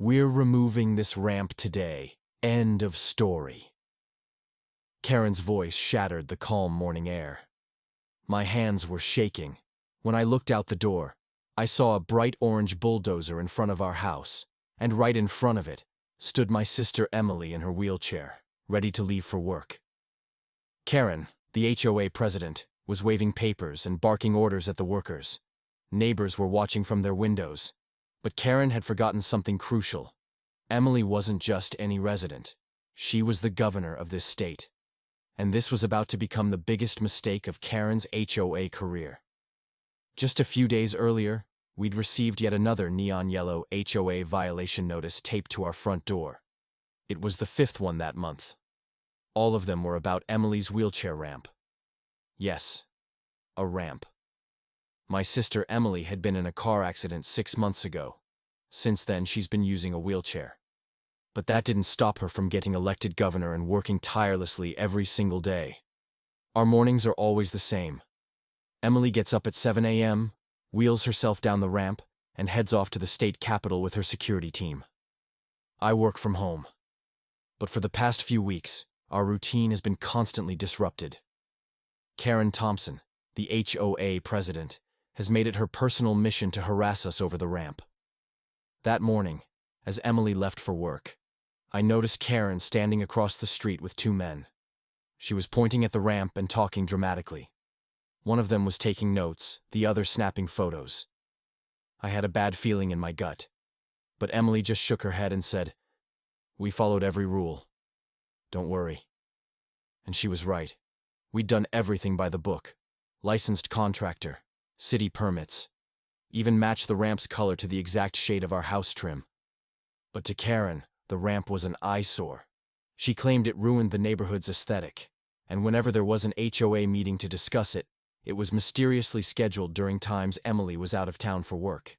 We're removing this ramp today. End of story. Karen's voice shattered the calm morning air. My hands were shaking. When I looked out the door, I saw a bright orange bulldozer in front of our house, and right in front of it stood my sister Emily in her wheelchair, ready to leave for work. Karen, the HOA president, was waving papers and barking orders at the workers. Neighbors were watching from their windows. But Karen had forgotten something crucial. Emily wasn't just any resident. She was the governor of this state. And this was about to become the biggest mistake of Karen's HOA career. Just a few days earlier, we'd received yet another neon yellow HOA violation notice taped to our front door. It was the 5th one that month. All of them were about Emily's wheelchair ramp. Yes, a ramp. My sister Emily had been in a car accident 6 months ago. Since then, she's been using a wheelchair. But that didn't stop her from getting elected governor and working tirelessly every single day. Our mornings are always the same. Emily gets up at 7 a.m., wheels herself down the ramp, and heads off to the state capitol with her security team. I work from home. But for the past few weeks, our routine has been constantly disrupted. Karen Thompson, the HOA president, has made it her personal mission to harass us over the ramp. That morning, as Emily left for work, I noticed Karen standing across the street with 2 men. She was pointing at the ramp and talking dramatically. One of them was taking notes, the other snapping photos. I had a bad feeling in my gut. But Emily just shook her head and said, "We followed every rule. Don't worry." And she was right. We'd done everything by the book. Licensed contractor, city permits, even matched the ramp's color to the exact shade of our house trim. But to Karen, the ramp was an eyesore. She claimed it ruined the neighborhood's aesthetic, and whenever there was an HOA meeting to discuss it, it was mysteriously scheduled during times Emily was out of town for work.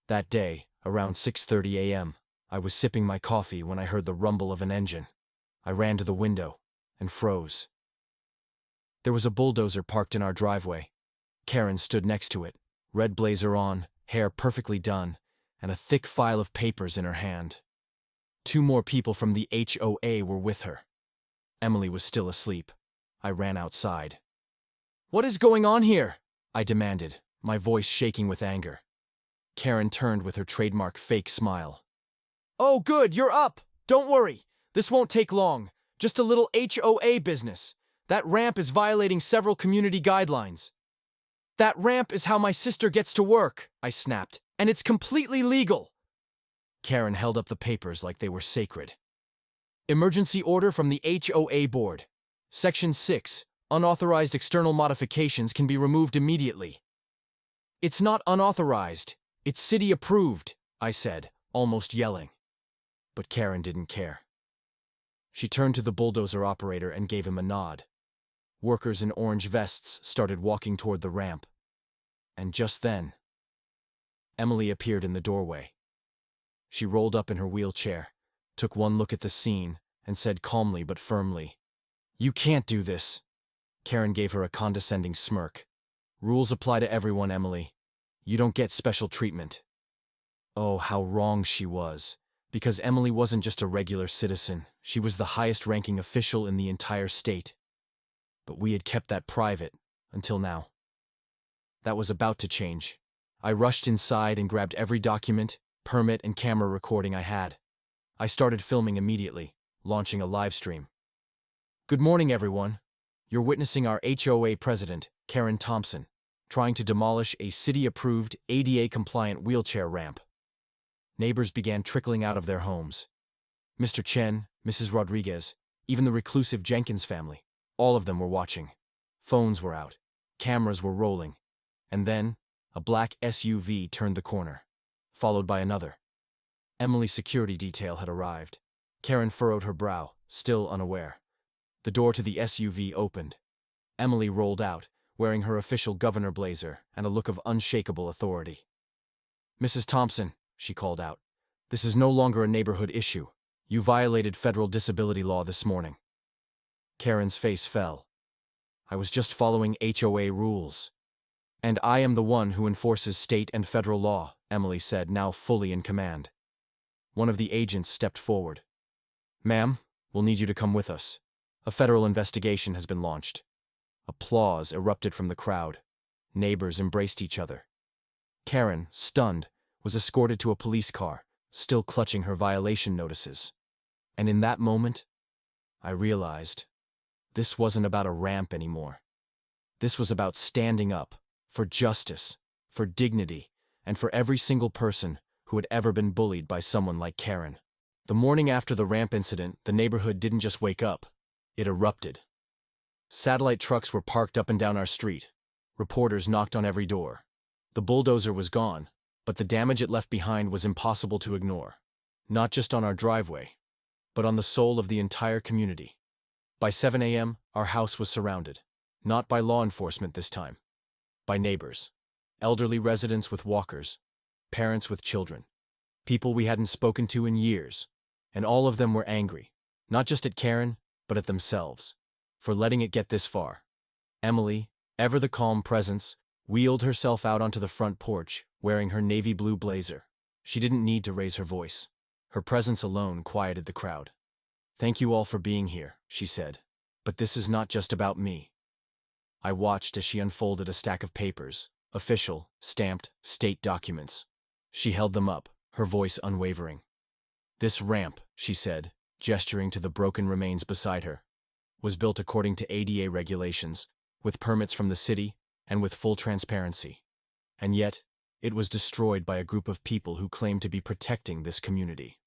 That day, around 6:30 a.m., I was sipping my coffee when I heard the rumble of an engine. I ran to the window and froze. There was a bulldozer parked in our driveway. Karen stood next to it, red blazer on, hair perfectly done, and a thick file of papers in her hand. 2 more people from the HOA were with her. Emily was still asleep. I ran outside. "What is going on here?" I demanded, my voice shaking with anger. Karen turned with her trademark fake smile. "Oh good, you're up! Don't worry. This won't take long. Just a little HOA business. That ramp is violating several community guidelines." "That ramp is how my sister gets to work," I snapped, "and it's completely legal." Karen held up the papers like they were sacred. "Emergency order from the HOA board. Section 6, unauthorized external modifications can be removed immediately." "It's not unauthorized. It's city approved," I said, almost yelling. But Karen didn't care. She turned to the bulldozer operator and gave him a nod. Workers in orange vests started walking toward the ramp. And just then, Emily appeared in the doorway. She rolled up in her wheelchair, took one look at the scene, and said calmly but firmly, "You can't do this." Karen gave her a condescending smirk. "Rules apply to everyone, Emily. You don't get special treatment." Oh, how wrong she was. Because Emily wasn't just a regular citizen, she was the highest-ranking official in the entire state. But we had kept that private, until now. That was about to change. I rushed inside and grabbed every document, permit, and camera recording I had. I started filming immediately, launching a live stream. "Good morning, everyone. You're witnessing our HOA president, Karen Thompson, trying to demolish a city-approved, ADA-compliant wheelchair ramp." Neighbors began trickling out of their homes. Mr. Chen, Mrs. Rodriguez, even the reclusive Jenkins family, all of them were watching. Phones were out. Cameras were rolling. And then, a black SUV turned the corner, followed by another. Emily's security detail had arrived. Karen furrowed her brow, still unaware. The door to the SUV opened. Emily rolled out, wearing her official governor blazer and a look of unshakable authority. "Mrs. Thompson," she called out, "this is no longer a neighborhood issue. You violated federal disability law this morning." Karen's face fell. "I was just following HOA rules." "And I am the one who enforces state and federal law," Emily said, now fully in command. One of the agents stepped forward. "Ma'am, we'll need you to come with us. A federal investigation has been launched." Applause erupted from the crowd. Neighbors embraced each other. Karen, stunned, was escorted to a police car, still clutching her violation notices. And in that moment, I realized this wasn't about a ramp anymore. This was about standing up for justice, for dignity, and for every single person who had ever been bullied by someone like Karen. The morning after the ramp incident, the neighborhood didn't just wake up, it erupted. Satellite trucks were parked up and down our street. Reporters knocked on every door. The bulldozer was gone, but the damage it left behind was impossible to ignore. Not just on our driveway, but on the soul of the entire community. By 7 a.m., our house was surrounded. Not by law enforcement this time. By neighbors. Elderly residents with walkers. Parents with children. People we hadn't spoken to in years. And all of them were angry. Not just at Karen, but at themselves. For letting it get this far. Emily, ever the calm presence, wheeled herself out onto the front porch, wearing her navy blue blazer. She didn't need to raise her voice. Her presence alone quieted the crowd. "Thank you all for being here," she said. "But this is not just about me." I watched as she unfolded a stack of papers, official, stamped, state documents. She held them up, her voice unwavering. "This ramp," she said, gesturing to the broken remains beside her, "was built according to ADA regulations, with permits from the city, and with full transparency. And yet, it was destroyed by a group of people who claimed to be protecting this community."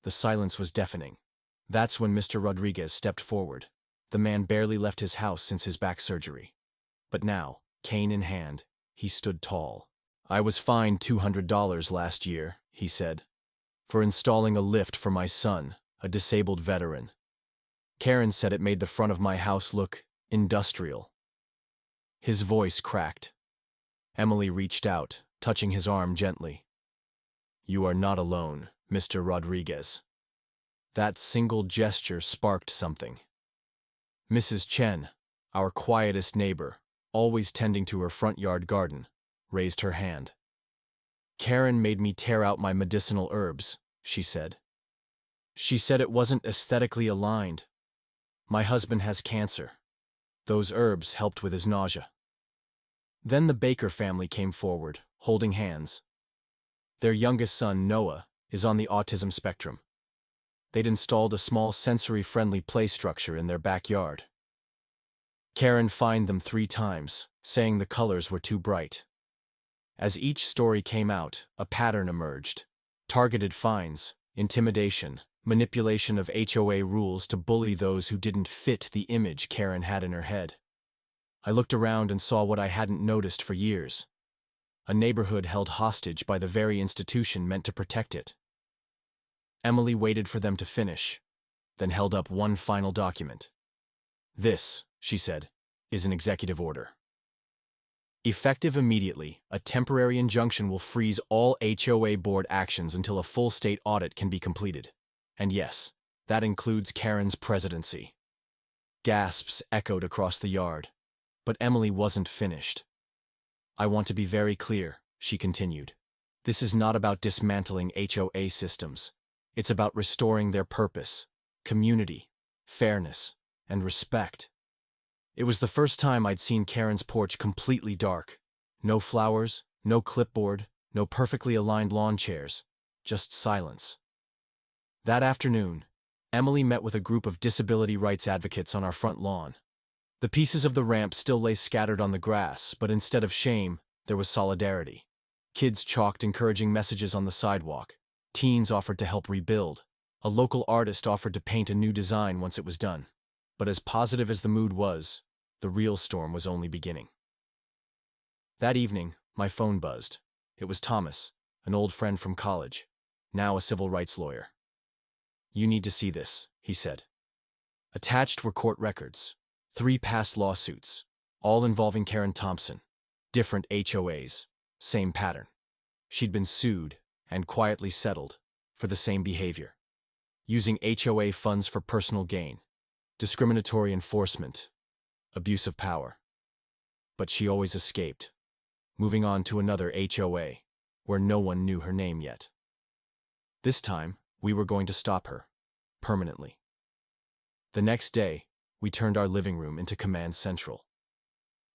The silence was deafening. That's when Mr. Rodriguez stepped forward. The man barely left his house since his back surgery. But now, cane in hand, he stood tall. "I was fined $200 last year," he said, "for installing a lift for my son, a disabled veteran. Karen said it made the front of my house look industrial." His voice cracked. Emily reached out, touching his arm gently. "You are not alone, Mr. Rodriguez." That single gesture sparked something. Mrs. Chen, our quietest neighbor, always tending to her front yard garden, raised her hand. "Karen made me tear out my medicinal herbs," she said. "She said it wasn't aesthetically aligned. My husband has cancer. Those herbs helped with his nausea." Then the Baker family came forward, holding hands. Their youngest son, Noah, is on the autism spectrum. They'd installed a small sensory-friendly play structure in their backyard. Karen fined them 3 times, saying the colors were too bright. As each story came out, a pattern emerged. Targeted fines, intimidation, manipulation of HOA rules to bully those who didn't fit the image Karen had in her head. I looked around and saw what I hadn't noticed for years. A neighborhood held hostage by the very institution meant to protect it. Emily waited for them to finish, then held up one final document. "This," she said, "is an executive order. Effective immediately, a temporary injunction will freeze all HOA board actions until a full state audit can be completed. And yes, that includes Karen's presidency." Gasps echoed across the yard. But Emily wasn't finished. "I want to be very clear," she continued. "This is not about dismantling HOA systems. It's about restoring their purpose, community, fairness, and respect." It was the first time I'd seen Karen's porch completely dark. No flowers, no clipboard, no perfectly aligned lawn chairs, just silence. That afternoon, Emily met with a group of disability rights advocates on our front lawn. The pieces of the ramp still lay scattered on the grass, but instead of shame, there was solidarity. Kids chalked encouraging messages on the sidewalk. Teens offered to help rebuild. A local artist offered to paint a new design once it was done. But as positive as the mood was, the real storm was only beginning. That evening, my phone buzzed. It was Thomas, an old friend from college, now a civil rights lawyer. "You need to see this," he said. Attached were court records, 3 past lawsuits, all involving Karen Thompson. Different HOAs, same pattern. She'd been sued and quietly settled for the same behavior. Using HOA funds for personal gain, discriminatory enforcement, abuse of power. But she always escaped, moving on to another HOA, where no one knew her name yet. This time, we were going to stop her. Permanently. The next day, we turned our living room into command central.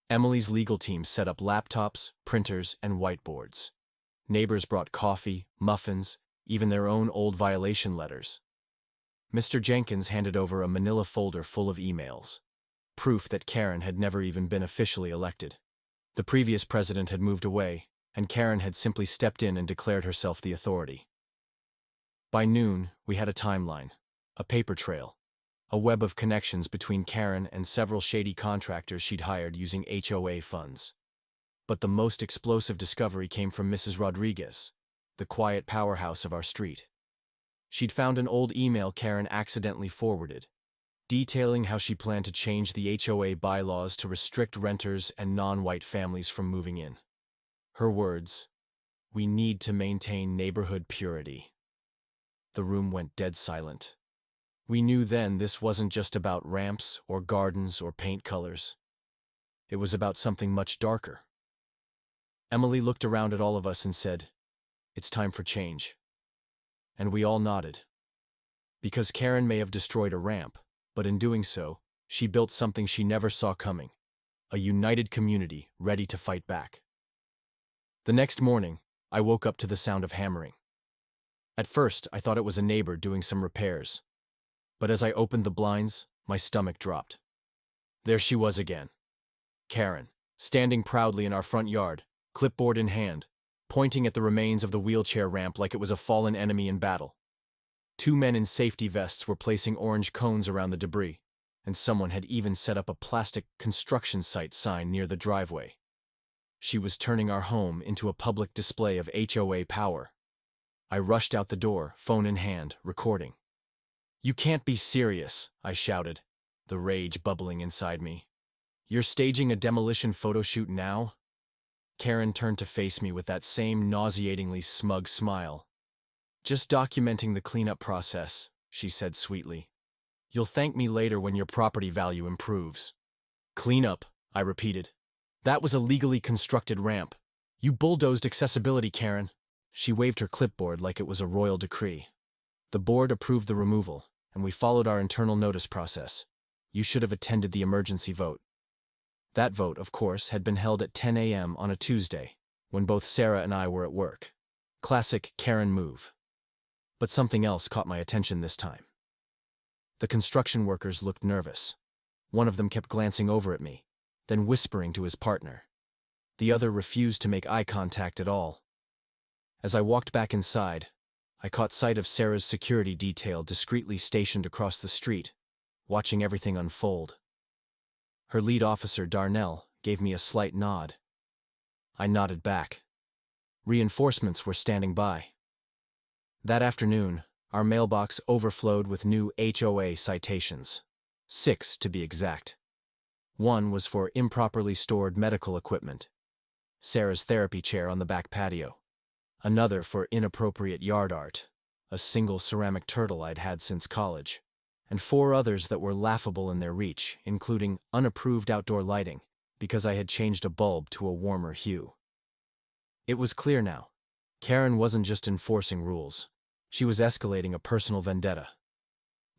Emily's legal team set up laptops, printers, and whiteboards. Neighbors brought coffee, muffins, even their own old violation letters. Mr. Jenkins handed over a manila folder full of emails. Proof that Karen had never even been officially elected. The previous president had moved away, and Karen had simply stepped in and declared herself the authority. By noon, we had a timeline, a paper trail, a web of connections between Karen and several shady contractors she'd hired using HOA funds. But the most explosive discovery came from Mrs. Rodriguez, the quiet powerhouse of our street. She'd found an old email Karen accidentally forwarded, detailing how she planned to change the HOA bylaws to restrict renters and non-white families from moving in. Her words, "We need to maintain neighborhood purity." The room went dead silent. We knew then this wasn't just about ramps or gardens or paint colors. It was about something much darker. Emily looked around at all of us and said, "It's time for change." And we all nodded. Because Karen may have destroyed a ramp, but in doing so, she built something she never saw coming. A united community ready to fight back. The next morning, I woke up to the sound of hammering. At first, I thought it was a neighbor doing some repairs. But as I opened the blinds, my stomach dropped. There she was again. Karen, standing proudly in our front yard, clipboard in hand, pointing at the remains of the wheelchair ramp like it was a fallen enemy in battle. Two men in safety vests were placing orange cones around the debris, and someone had even set up a plastic construction site sign near the driveway. She was turning our home into a public display of HOA power. I rushed out the door, phone in hand, recording. "You can't be serious," I shouted, the rage bubbling inside me. "You're staging a demolition photo shoot now?" Karen turned to face me with that same nauseatingly smug smile. "Just documenting the cleanup process," she said sweetly. "You'll thank me later when your property value improves." "Cleanup," I repeated. "That was a legally constructed ramp. You bulldozed accessibility, Karen." She waved her clipboard like it was a royal decree. "The board approved the removal, and we followed our internal notice process. You should have attended the emergency vote." That vote, of course, had been held at 10 a.m. on a Tuesday, when both Sarah and I were at work. Classic Karen move. But something else caught my attention this time. The construction workers looked nervous. One of them kept glancing over at me, then whispering to his partner. The other refused to make eye contact at all. As I walked back inside, I caught sight of Sarah's security detail discreetly stationed across the street, watching everything unfold. Her lead officer, Darnell, gave me a slight nod. I nodded back. Reinforcements were standing by. That afternoon, our mailbox overflowed with new HOA citations. 6, to be exact. One was for improperly stored medical equipment. Sarah's therapy chair on the back patio. Another for inappropriate yard art, a single ceramic turtle I'd had since college, and 4 others that were laughable in their reach, including unapproved outdoor lighting, because I had changed a bulb to a warmer hue. It was clear now. Karen wasn't just enforcing rules. She was escalating a personal vendetta.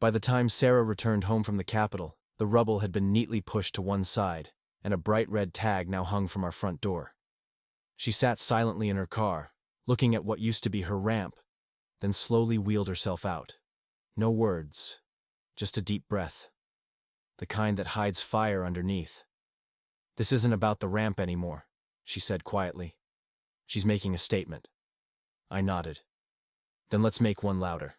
By the time Sarah returned home from the Capitol, the rubble had been neatly pushed to one side, and a bright red tag now hung from our front door. She sat silently in her car, looking at what used to be her ramp, then slowly wheeled herself out. No words, just a deep breath. The kind that hides fire underneath. "This isn't about the ramp anymore," she said quietly. "She's making a statement." I nodded. "Then let's make one louder."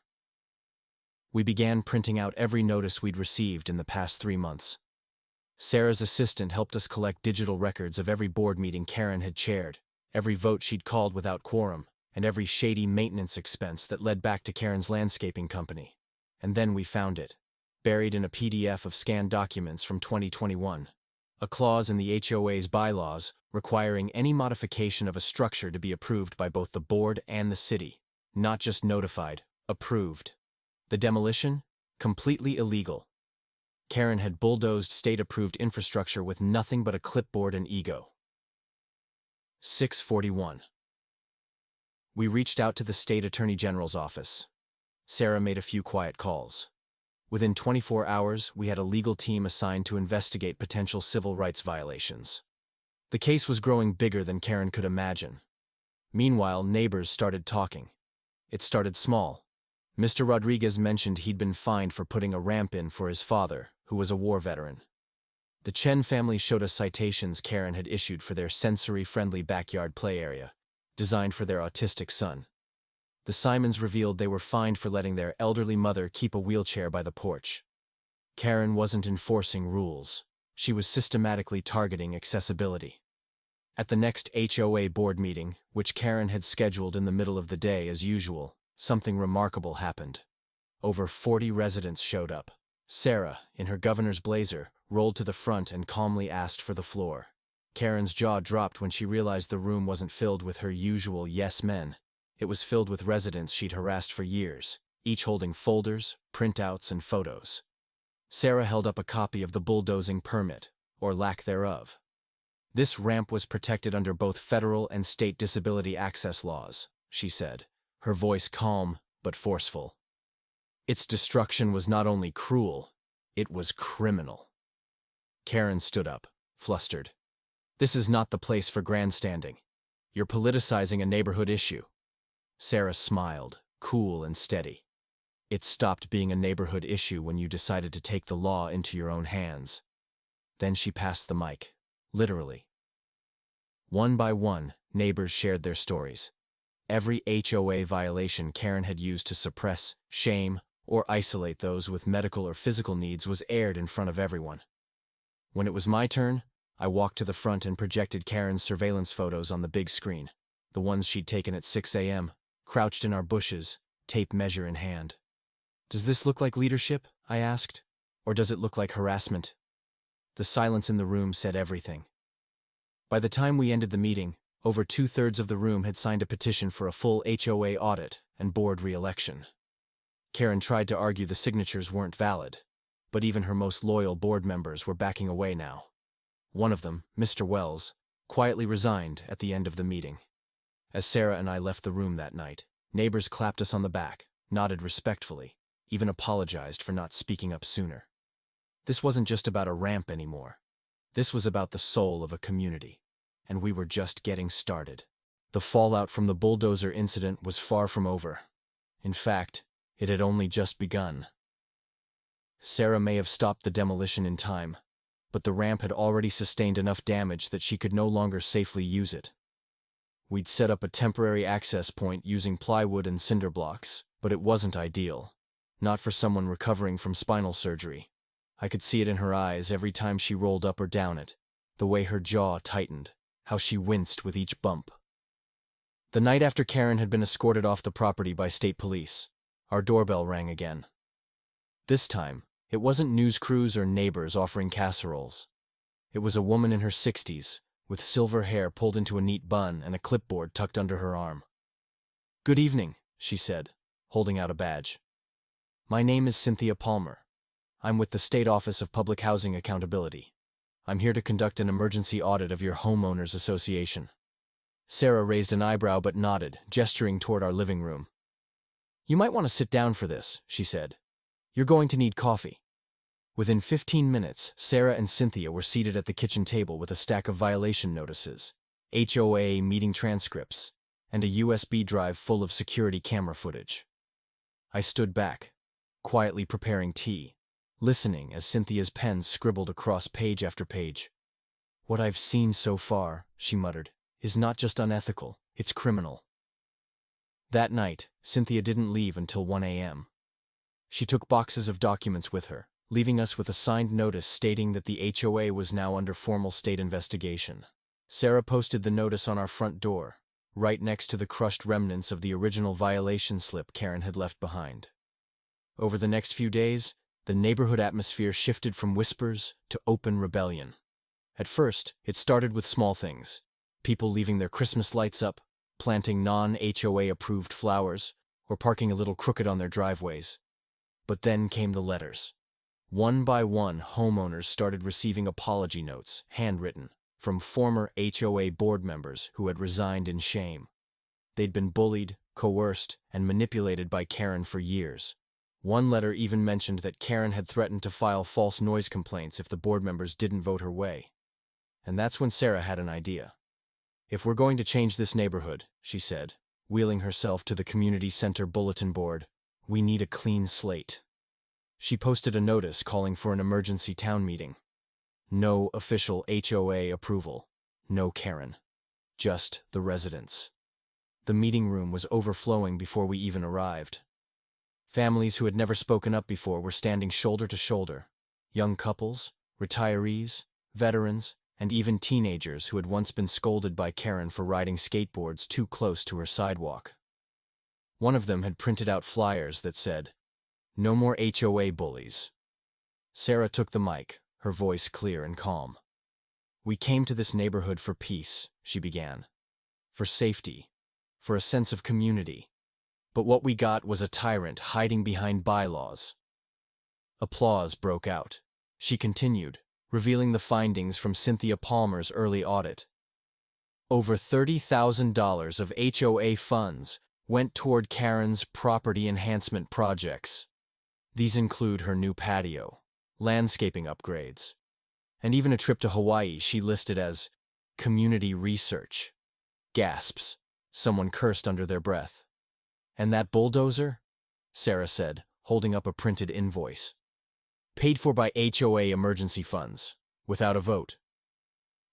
We began printing out every notice we'd received in the past 3 months. Sarah's assistant helped us collect digital records of every board meeting Karen had chaired, every vote she'd called without quorum, and every shady maintenance expense that led back to Karen's landscaping company. And then we found it, buried in a PDF of scanned documents from 2021. A clause in the HOA's bylaws requiring any modification of a structure to be approved by both the board and the city, not just notified, approved. The demolition? Completely illegal. Karen had bulldozed state-approved infrastructure with nothing but a clipboard and ego. 641. We reached out to the state attorney general's office. Sarah made a few quiet calls. Within 24 hours, we had a legal team assigned to investigate potential civil rights violations. The case was growing bigger than Karen could imagine. Meanwhile, neighbors started talking. It started small. Mr. Rodriguez mentioned he'd been fined for putting a ramp in for his father, who was a war veteran. The Chen family showed us citations Karen had issued for their sensory-friendly backyard play area, designed for their autistic son. The Simons revealed they were fined for letting their elderly mother keep a wheelchair by the porch. Karen wasn't enforcing rules. She was systematically targeting accessibility. At the next HOA board meeting, which Karen had scheduled in the middle of the day as usual, something remarkable happened. Over 40 residents showed up. Sarah, in her governor's blazer, rolled to the front and calmly asked for the floor. Karen's jaw dropped when she realized the room wasn't filled with her usual yes men. It was filled with residents she'd harassed for years, each holding folders, printouts, and photos. Sarah held up a copy of the bulldozing permit, or lack thereof. This ramp was protected under both federal and state disability access laws, she said, her voice calm but forceful. Its destruction was not only cruel, it was criminal. Karen stood up, flustered. This is not the place for grandstanding. You're politicizing a neighborhood issue. Sarah smiled, cool and steady. It stopped being a neighborhood issue when you decided to take the law into your own hands. Then she passed the mic, literally. One by one, neighbors shared their stories. Every HOA violation Karen had used to suppress, shame, or isolate those with medical or physical needs was aired in front of everyone. When it was my turn, I walked to the front and projected Karen's surveillance photos on the big screen, the ones she'd taken at 6 a.m., crouched in our bushes, tape measure in hand. Does this look like leadership? I asked. Or does it look like harassment? The silence in the room said everything. By the time we ended the meeting, over 2/3 of the room had signed a petition for a full HOA audit and board re-election. Karen tried to argue the signatures weren't valid, but even her most loyal board members were backing away now. One of them, Mr. Wells, quietly resigned at the end of the meeting. As Sarah and I left the room that night, neighbors clapped us on the back, nodded respectfully, even apologized for not speaking up sooner. This wasn't just about a ramp anymore. This was about the soul of a community, and we were just getting started. The fallout from the bulldozer incident was far from over. In fact, it had only just begun. Sarah may have stopped the demolition in time, but the ramp had already sustained enough damage that she could no longer safely use it. We'd set up a temporary access point using plywood and cinder blocks, but it wasn't ideal. Not for someone recovering from spinal surgery. I could see it in her eyes every time she rolled up or down it, the way her jaw tightened, how she winced with each bump. The night after Karen had been escorted off the property by state police, our doorbell rang again. This time, it wasn't news crews or neighbors offering casseroles. It was a woman in her 60s, with silver hair pulled into a neat bun and a clipboard tucked under her arm. "Good evening," she said, holding out a badge. "My name is Cynthia Palmer. I'm with the State Office of Public Housing Accountability. I'm here to conduct an emergency audit of your homeowners association." Sarah raised an eyebrow but nodded, gesturing toward our living room. "You might want to sit down for this," she said. "You're going to need coffee." Within 15 minutes, Sarah and Cynthia were seated at the kitchen table with a stack of violation notices, HOA meeting transcripts, and a USB drive full of security camera footage. I stood back, quietly preparing tea, listening as Cynthia's pen scribbled across page after page. "What I've seen so far," she muttered, "is not just unethical, it's criminal." That night, Cynthia didn't leave until 1 a.m. She took boxes of documents with her, leaving us with a signed notice stating that the HOA was now under formal state investigation. Sarah posted the notice on our front door, right next to the crushed remnants of the original violation slip Karen had left behind. Over the next few days, the neighborhood atmosphere shifted from whispers to open rebellion. At first, it started with small things. People leaving their Christmas lights up, planting non-HOA-approved flowers, or parking a little crooked on their driveways. But then came the letters. One by one, homeowners started receiving apology notes, handwritten, from former HOA board members who had resigned in shame. They'd been bullied, coerced, and manipulated by Karen for years. One letter even mentioned that Karen had threatened to file false noise complaints if the board members didn't vote her way. And that's when Sarah had an idea. "If we're going to change this neighborhood," she said, wheeling herself to the community center bulletin board, "we need a clean slate." She posted a notice calling for an emergency town meeting. No official HOA approval. No Karen. Just the residents. The meeting room was overflowing before we even arrived. Families who had never spoken up before were standing shoulder to shoulder. Young couples, retirees, veterans, and even teenagers who had once been scolded by Karen for riding skateboards too close to her sidewalk. One of them had printed out flyers that said, "No more HOA bullies." Sarah took the mic, her voice clear and calm. "We came to this neighborhood for peace," she began. "For safety. For a sense of community. But what we got was a tyrant hiding behind bylaws." Applause broke out. She continued, revealing the findings from Cynthia Palmer's early audit. Over $30,000 of HOA funds went toward Karen's property enhancement projects. These include her new patio, landscaping upgrades, and even a trip to Hawaii she listed as community research. Gasps. Someone cursed under their breath. "And that bulldozer?" Sarah said, holding up a printed invoice. "Paid for by HOA emergency funds, without a vote."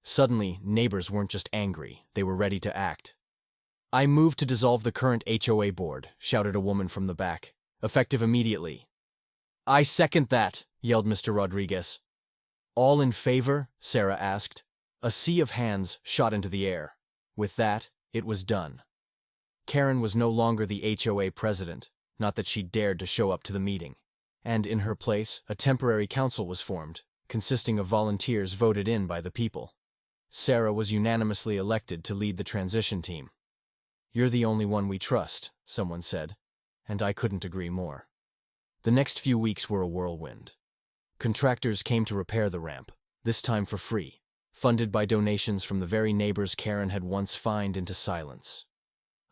Suddenly, neighbors weren't just angry, they were ready to act. "I move to dissolve the current HOA board," shouted a woman from the back, "effective immediately." "I second that," yelled Mr. Rodriguez. "All in favor?" Sarah asked. A sea of hands shot into the air. With that, it was done. Karen was no longer the HOA president, not that she dared to show up to the meeting. And in her place, a temporary council was formed, consisting of volunteers voted in by the people. Sarah was unanimously elected to lead the transition team. "You're the only one we trust," someone said, and I couldn't agree more. The next few weeks were a whirlwind. Contractors came to repair the ramp, this time for free, funded by donations from the very neighbors Karen had once fined into silence.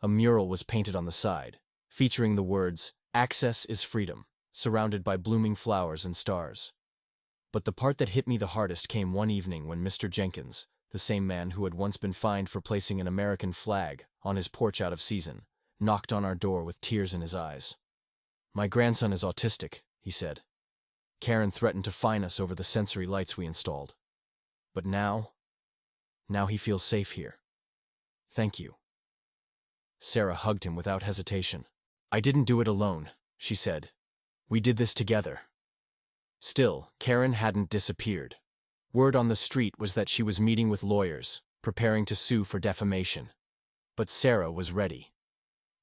A mural was painted on the side, featuring the words, "Access is freedom," surrounded by blooming flowers and stars. But the part that hit me the hardest came one evening when Mr. Jenkins, the same man who had once been fined for placing an American flag on his porch out of season, knocked on our door with tears in his eyes. "My grandson is autistic," he said. "Karen threatened to fine us over the sensory lights we installed. But now he feels safe here. Thank you." Sarah hugged him without hesitation. "I didn't do it alone," she said. "We did this together." Still, Karen hadn't disappeared. Word on the street was that she was meeting with lawyers, preparing to sue for defamation. But Sarah was ready.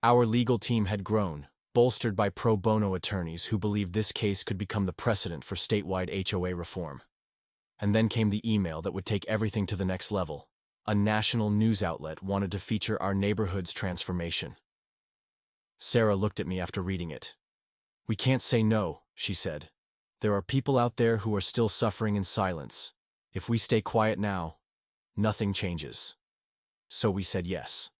Our legal team had grown, bolstered by pro bono attorneys who believed this case could become the precedent for statewide HOA reform. And then came the email that would take everything to the next level. A national news outlet wanted to feature our neighborhood's transformation. Sarah looked at me after reading it. "We can't say no," she said. "There are people out there who are still suffering in silence. If we stay quiet now, nothing changes." So we said yes.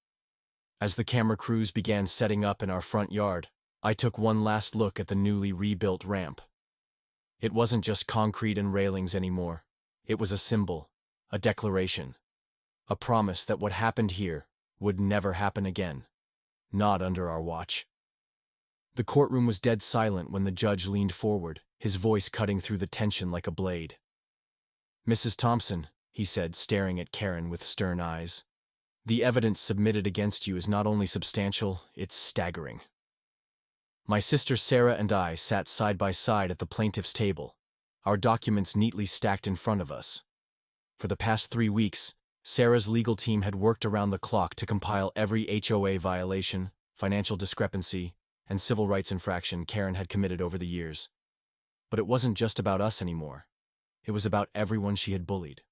As the camera crews began setting up in our front yard, I took one last look at the newly rebuilt ramp. It wasn't just concrete and railings anymore. It was a symbol, a declaration, a promise that what happened here would never happen again. Not under our watch. The courtroom was dead silent when the judge leaned forward, his voice cutting through the tension like a blade. "Mrs. Thompson," he said, staring at Karen with stern eyes, "the evidence submitted against you is not only substantial, it's staggering." My sister Sarah and I sat side by side at the plaintiff's table, our documents neatly stacked in front of us. For the past 3 weeks, Sarah's legal team had worked around the clock to compile every HOA violation, financial discrepancy, and civil rights infraction Karen had committed over the years. But it wasn't just about us anymore. It was about everyone she had bullied.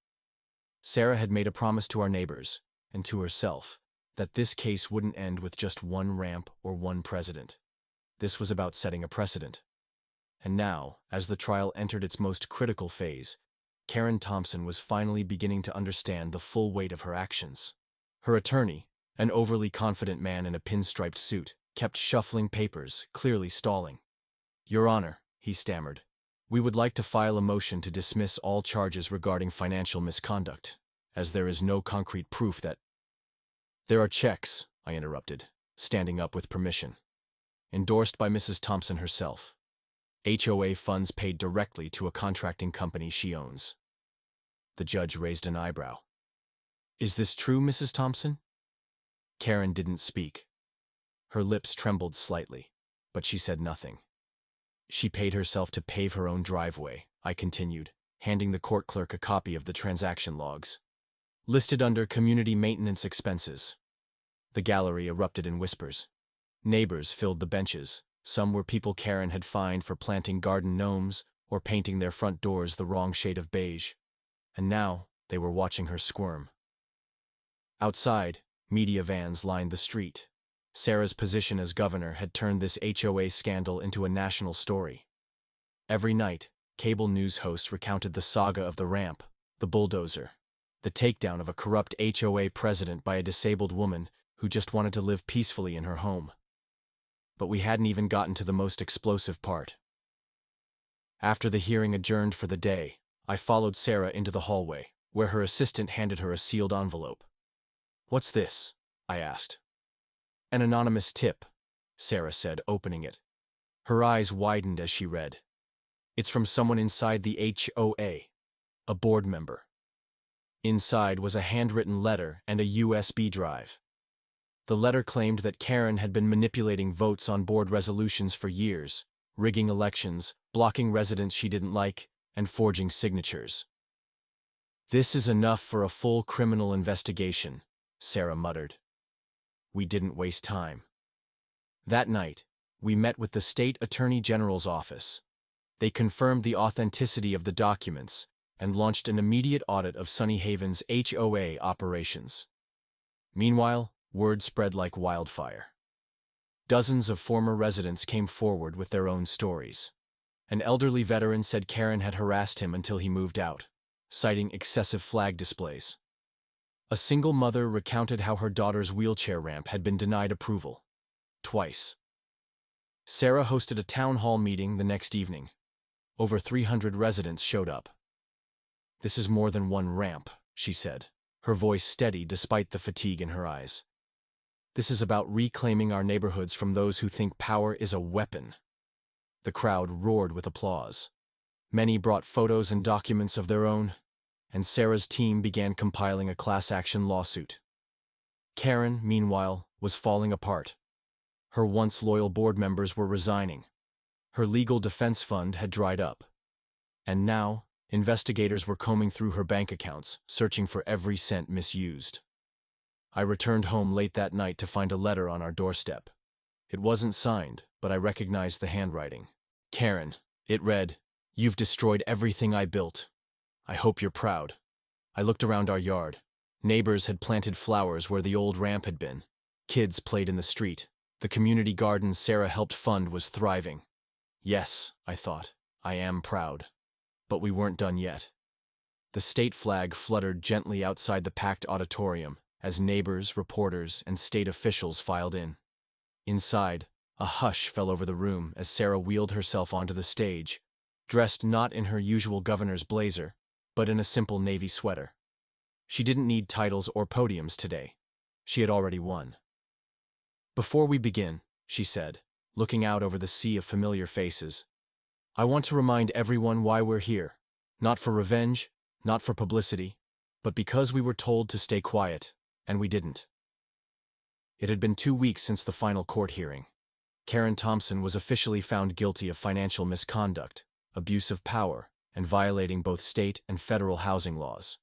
Sarah had made a promise to our neighbors, and to herself, that this case wouldn't end with just one ramp or one president. This was about setting a precedent. And now, as the trial entered its most critical phase, Karen Thompson was finally beginning to understand the full weight of her actions. Her attorney, An overly confident man in a pinstriped suit kept shuffling papers, clearly stalling. "Your Honor," he stammered, "we would like to file a motion to dismiss all charges regarding financial misconduct, as there is no concrete proof that—" "There are checks," I interrupted, standing up with permission. "Endorsed by Mrs. Thompson herself. HOA funds paid directly to a contracting company she owns." The judge raised an eyebrow. "Is this true, Mrs. Thompson?" Karen didn't speak. Her lips trembled slightly, but she said nothing. "She paid herself to pave her own driveway," I continued, handing the court clerk a copy of the transaction logs. "Listed under community maintenance expenses." The gallery erupted in whispers. Neighbors filled the benches. Some were people Karen had fined for planting garden gnomes or painting their front doors the wrong shade of beige. And now they were watching her squirm. Outside, media vans lined the street. Sarah's position as governor had turned this HOA scandal into a national story. Every night, cable news hosts recounted the saga of the ramp, the bulldozer, the takedown of a corrupt HOA president by a disabled woman who just wanted to live peacefully in her home. But we hadn't even gotten to the most explosive part. After the hearing adjourned for the day, I followed Sarah into the hallway, where her assistant handed her a sealed envelope. "What's this?" I asked. "An anonymous tip," Sarah said, opening it. Her eyes widened as she read. "It's from someone inside the HOA, a board member." Inside was a handwritten letter and a USB drive. The letter claimed that Karen had been manipulating votes on board resolutions for years, rigging elections, blocking residents she didn't like, and forging signatures. "This is enough for a full criminal investigation," Sarah muttered. We didn't waste time. That night, we met with the State Attorney General's office. They confirmed the authenticity of the documents and launched an immediate audit of Sunny Haven's HOA operations. Meanwhile, word spread like wildfire. Dozens of former residents came forward with their own stories. An elderly veteran said Karen had harassed him until he moved out, citing excessive flag displays. A single mother recounted how her daughter's wheelchair ramp had been denied approval. Twice. Sarah hosted a town hall meeting the next evening. Over 300 residents showed up. "This is more than one ramp," she said, her voice steady despite the fatigue in her eyes. "This is about reclaiming our neighborhoods from those who think power is a weapon." The crowd roared with applause. Many brought photos and documents of their own, and Sarah's team began compiling a class-action lawsuit. Karen, meanwhile, was falling apart. Her once loyal board members were resigning. Her legal defense fund had dried up. And now, investigators were combing through her bank accounts, searching for every cent misused. I returned home late that night to find a letter on our doorstep. It wasn't signed, but I recognized the handwriting. "Karen," it read, "you've destroyed everything I built. I hope you're proud." I looked around our yard. Neighbors had planted flowers where the old ramp had been. Kids played in the street. The community garden Sarah helped fund was thriving. Yes, I thought, I am proud. But we weren't done yet. The state flag fluttered gently outside the packed auditorium as neighbors, reporters, and state officials filed in. Inside, a hush fell over the room as Sarah wheeled herself onto the stage, dressed not in her usual governor's blazer, but in a simple navy sweater. She didn't need titles or podiums today. She had already won. "Before we begin," she said, looking out over the sea of familiar faces, "I want to remind everyone why we're here. Not for revenge, not for publicity, but because we were told to stay quiet, and we didn't." It had been 2 weeks since the final court hearing. Karen Thompson was officially found guilty of financial misconduct, abuse of power, and violating both state and federal housing laws.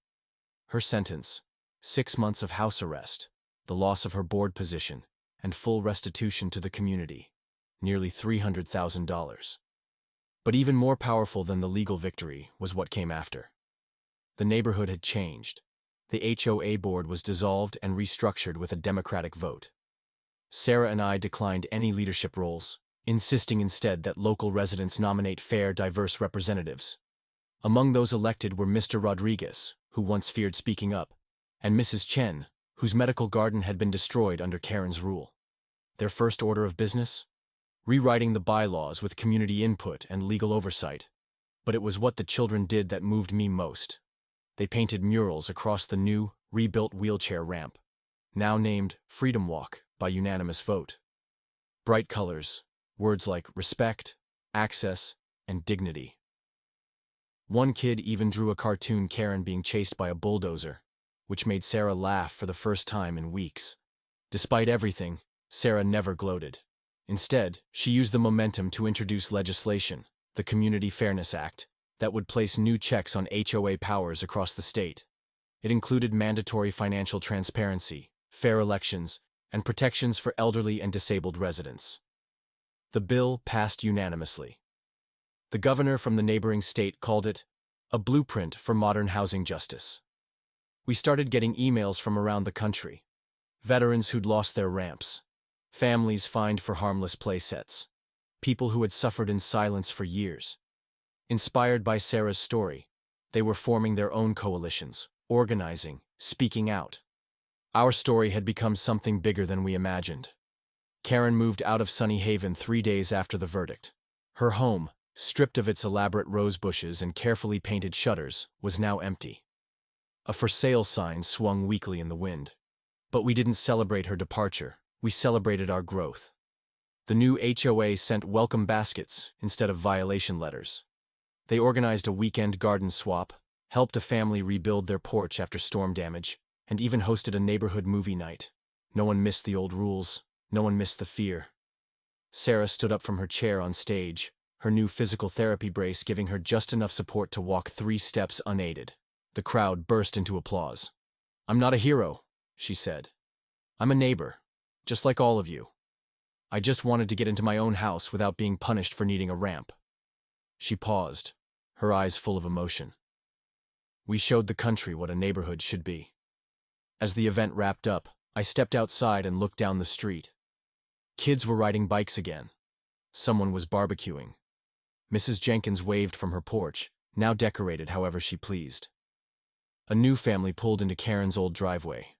Her sentence: 6 months of house arrest, the loss of her board position, and full restitution to the community, nearly $300,000. But even more powerful than the legal victory was what came after. The neighborhood had changed. The HOA board was dissolved and restructured with a democratic vote. Sarah and I declined any leadership roles, insisting instead that local residents nominate fair, diverse representatives. Among those elected were Mr. Rodriguez, who once feared speaking up, and Mrs. Chen, whose medical garden had been destroyed under Karen's rule. Their first order of business? Rewriting the bylaws with community input and legal oversight. But it was what the children did that moved me most. They painted murals across the new, rebuilt wheelchair ramp, now named Freedom Walk by unanimous vote. Bright colors, words like respect, access, and dignity. One kid even drew a cartoon Karen being chased by a bulldozer, which made Sarah laugh for the first time in weeks. Despite everything, Sarah never gloated. Instead, she used the momentum to introduce legislation, the Community Fairness Act, that would place new checks on HOA powers across the state. It included mandatory financial transparency, fair elections, and protections for elderly and disabled residents. The bill passed unanimously. The governor from the neighboring state called it a blueprint for modern housing justice. We started getting emails from around the country. Veterans who'd lost their ramps. Families fined for harmless playsets. People who had suffered in silence for years. Inspired by Sarah's story, they were forming their own coalitions, organizing, speaking out. Our story had become something bigger than we imagined. Karen moved out of Sunny Haven 3 days after the verdict. Her home, stripped of its elaborate rose bushes and carefully painted shutters, was now empty. A for sale sign swung weakly in the wind. But we didn't celebrate her departure, we celebrated our growth. The new HOA sent welcome baskets instead of violation letters. They organized a weekend garden swap, helped a family rebuild their porch after storm damage, and even hosted a neighborhood movie night. No one missed the old rules, no one missed the fear. Sarah stood up from her chair on stage, her new physical therapy brace giving her just enough support to walk 3 steps unaided. The crowd burst into applause. "I'm not a hero," she said. "I'm a neighbor, just like all of you. I just wanted to get into my own house without being punished for needing a ramp." She paused, her eyes full of emotion. We showed the country what a neighborhood should be. As the event wrapped up, I stepped outside and looked down the street. Kids were riding bikes again. Someone was barbecuing. Mrs. Jenkins waved from her porch, now decorated however she pleased. A new family pulled into Karen's old driveway.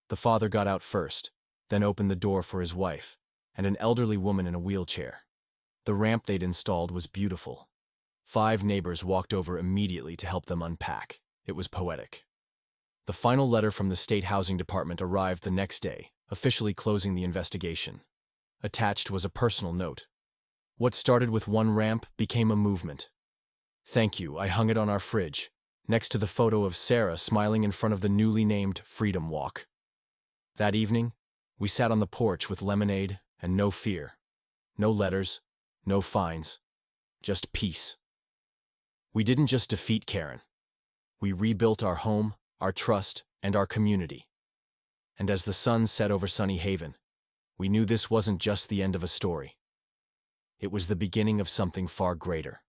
The father got out first, then opened the door for his wife, and an elderly woman in a wheelchair. The ramp they'd installed was beautiful. 5 neighbors walked over immediately to help them unpack. It was poetic. The final letter from the state housing department arrived the next day, officially closing the investigation. Attached was a personal note. What started with one ramp became a movement. Thank you, I hung it on our fridge, next to the photo of Sarah smiling in front of the newly named Freedom Walk. That evening, we sat on the porch with lemonade and no fear. No letters, no fines, just peace. We didn't just defeat Karen. We rebuilt our home, our trust, and our community. And as the sun set over Sunny Haven, we knew this wasn't just the end of a story. It was the beginning of something far greater.